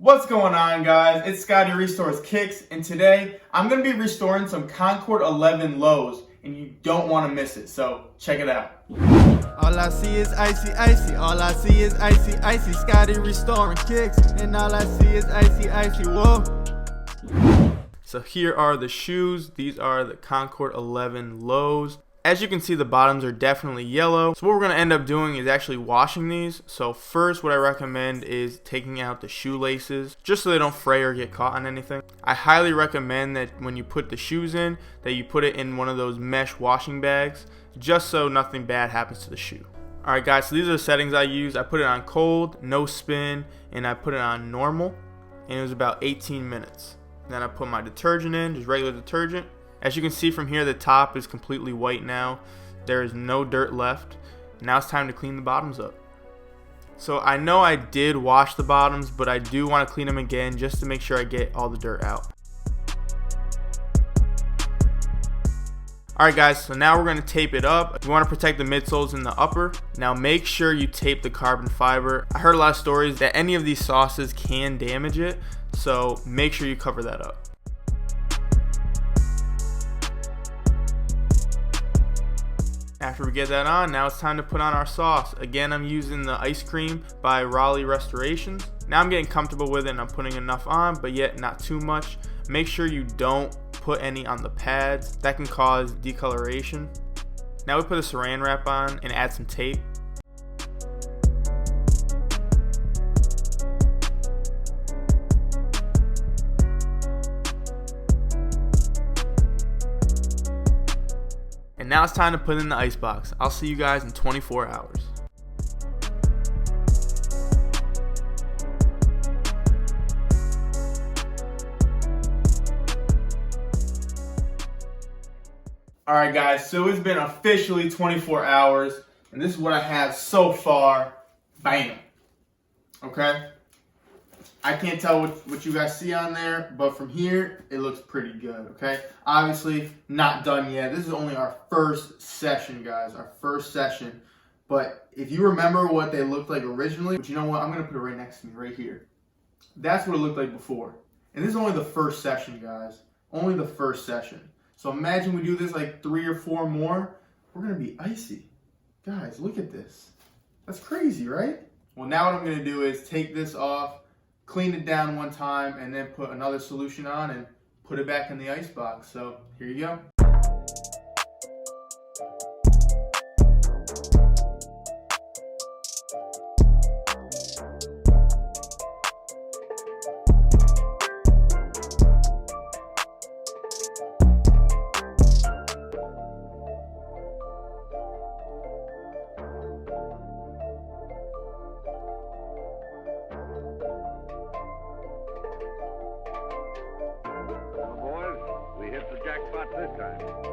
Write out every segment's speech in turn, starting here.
What's going on, guys? It's Scotty Restores Kicks, and today I'm going to be restoring some Concord 11 lows, and you don't want to miss it, so check it out. All I see is icy, icy. All I see is icy, icy. Scotty restoring kicks, and all I see is icy, icy. Whoa. So here are the shoes. These are the Concord 11 lows. As you can see, the bottoms are definitely yellow. So what we're going to end up doing is actually washing these. So first, what I recommend is taking out the shoelaces just so they don't fray or get caught on anything. I highly recommend that when you put the shoes in, that you put it in one of those mesh washing bags just so nothing bad happens to the shoe. Alright guys, so these are the settings I use. I put it on cold, no spin, and I put it on normal, and it was about 18 minutes. Then I put my detergent in, just regular detergent. As you can see from here, the top is completely white now. There is no dirt left. Now it's time to clean the bottoms up. So I know I did wash the bottoms, but I do want to clean them again just to make sure I get all the dirt out. Alright guys, so now we're going to tape it up. You want to protect the midsoles and the upper. Now make sure you tape the carbon fiber. I heard a lot of stories that any of these sauces can damage it, so make sure you cover that up. After we get that on, now it's time to put on our sauce. Again, I'm using the ice cream by Scotty Restorations. Now I'm getting comfortable with it and I'm putting enough on, but yet not too much. Make sure you don't put any on the pads. That can cause decoloration. Now we put a saran wrap on and add some tape. And now it's time to put in the ice box. I'll see you guys in 24 hours. Alright guys, so it's been officially 24 hours, and this is what I have so far. Bam. Okay? I can't tell what you guys see on there, but from here, it looks pretty good, okay? Obviously, not done yet. This is only our first session, guys, our first session. But if you remember what they looked like originally, but you know what? I'm going to put it right next to me, right here. That's what it looked like before. And this is only the first session, guys. Only the first session. So imagine we do this like 3 or 4 more. We're going to be icy. Guys, look at this. That's crazy, right? Well, now what I'm going to do is take this off, clean it down one time, and then put another solution on and put it back in the ice box. So here you go. We hit the jackpot this time.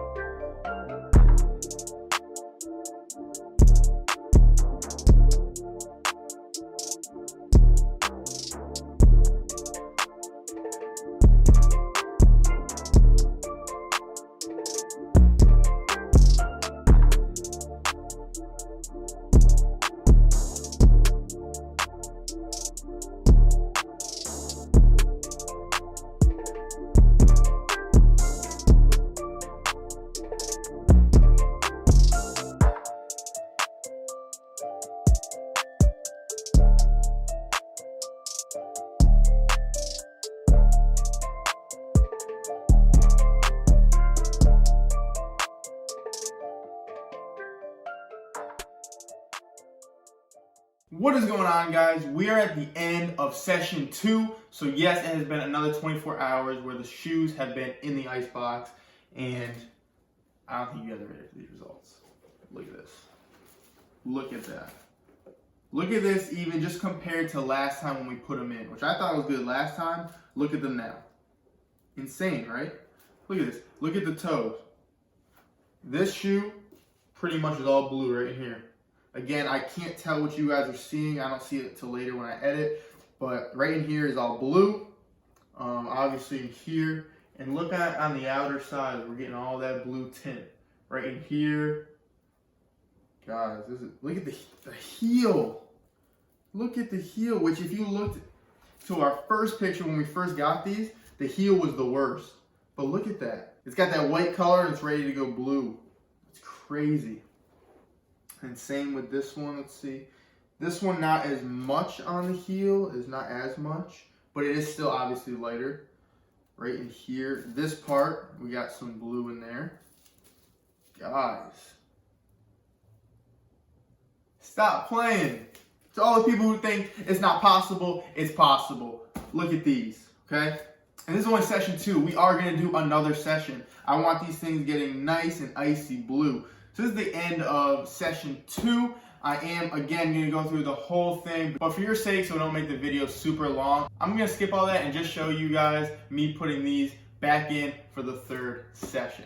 What is going on, guys? We are at the end of session 2. So yes, it has been another 24 hours where the shoes have been in the ice box, and I don't think you guys are ready for these results. Look at this. Look at that. Look at this, even just compared to last time when we put them in, which I thought was good last time. Look at them now. Insane, right? Look at this. Look at the toes. This shoe pretty much is all blue right here. Again, I can't tell what you guys are seeing. I don't see it till later when I edit. But right in here is all blue. Obviously in here. And look at on the outer side, we're getting all that blue tint. Right in here. Guys, look at the heel. Look at the heel, which if to our first picture when we first got these, the heel was the worst. But look at that. It's got that white color and it's ready to go blue. It's crazy. And same with this one. Let's see. This one not as much on the heel, is not as much, but it is still obviously lighter. Right in here, this part, we got some blue in there. Guys, stop playing. To all the people who think it's not possible, it's possible. Look at these, okay? And this is only session 2. We are going to do another session. I want these things getting nice and icy blue. So this is the end of session 2. I am, again, going to go through the whole thing. But for your sake, so we don't make the video super long, I'm going to skip all that and just show you guys me putting these back in for the 3rd session.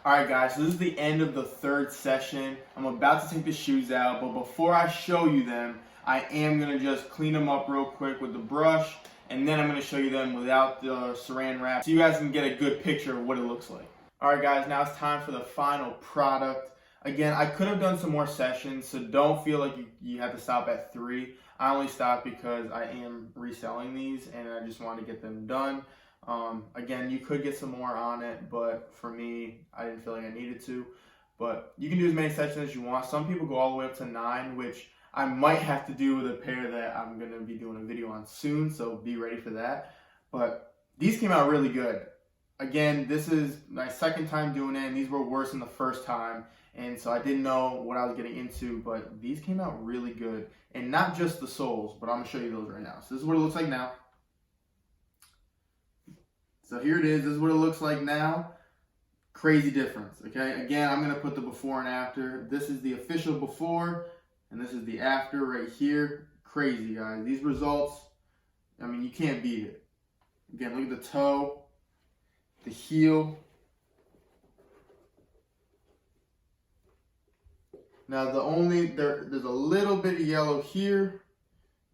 Alright guys, so this is the end of the 3rd session. I'm about to take the shoes out, but before I show you them, I am going to just clean them up real quick with the brush, and then I'm going to show you them without the saran wrap so you guys can get a good picture of what it looks like. Alright guys, now it's time for the final product. Again, I could have done some more sessions, so don't feel like you have to stop at 3. I only stopped because I am reselling these and I just want to get them done. Again, you could get some more on it, but for me, I didn't feel like I needed to. But you can do as many sessions as you want. Some people go all the way up to 9, which I might have to do with a pair that I'm going to be doing a video on soon, so be ready for that. But these came out really good. Again, this is my 2nd time doing it, and these were worse than the 1st time. And so I didn't know what I was getting into, but these came out really good. And not just the soles, but I'm going to show you those right now. So this is what it looks like now. So here it is. This is what it looks like now. Crazy difference, okay? Again, I'm going to put the before and after. This is the official before, and this is the after right here. Crazy, guys. These results, I mean, you can't beat it. Again, look at the toe, the heel. Now, there's a little bit of yellow here,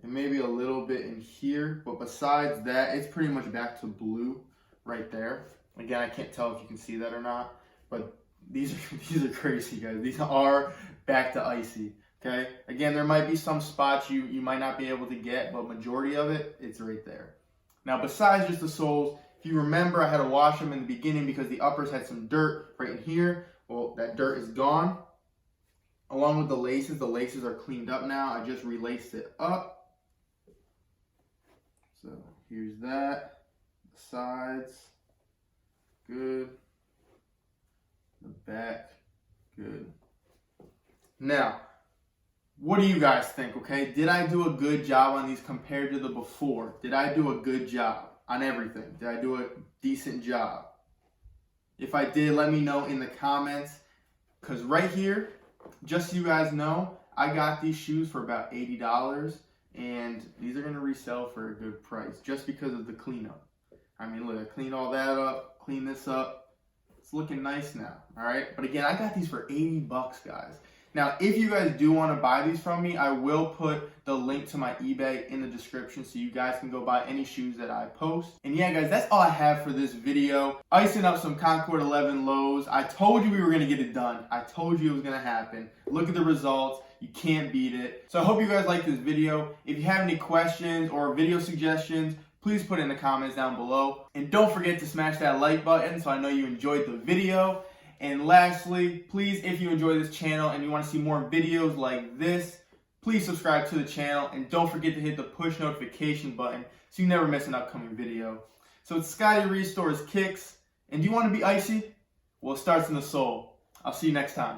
and maybe a little bit in here, but besides that, it's pretty much back to blue. Right there. Again, I can't tell if you can see that or not, but these are crazy, guys. These are back to icy. Okay. Again, there might be some spots you might not be able to get, but majority of it, it's right there. Now, besides just the soles, if you remember, I had to wash them in the beginning because the uppers had some dirt right in here. Well, that dirt is gone. Along with the laces are cleaned up now. I just relaced it up. So here's that. Sides, good. The back, good. Now, what do you guys think, okay? Did I do a good job on these compared to the before? Did I do a good job on everything? Did I do a decent job? If I did, let me know in the comments. Because right here, just so you guys know, I got these shoes for about $80. And these are going to resell for a good price just because of the cleanup. I mean, look, I cleaned all that up, cleaned this up. It's looking nice now, all right? But again, I got these for 80 bucks, guys. Now, if you guys do want to buy these from me, I will put the link to my eBay in the description so you guys can go buy any shoes that I post. And yeah, guys, that's all I have for this video. Icing up some Concord 11 lows. I told you we were going to get it done. I told you it was going to happen. Look at the results. You can't beat it. So I hope you guys like this video. If you have any questions or video suggestions, please put it in the comments down below. And don't forget to smash that like button so I know you enjoyed the video. And lastly, please, if you enjoy this channel and you want to see more videos like this, please subscribe to the channel. And don't forget to hit the push notification button so you never miss an upcoming video. So it's Scotty Restores Kicks. And do you want to be icy? Well, it starts in the sole. I'll see you next time.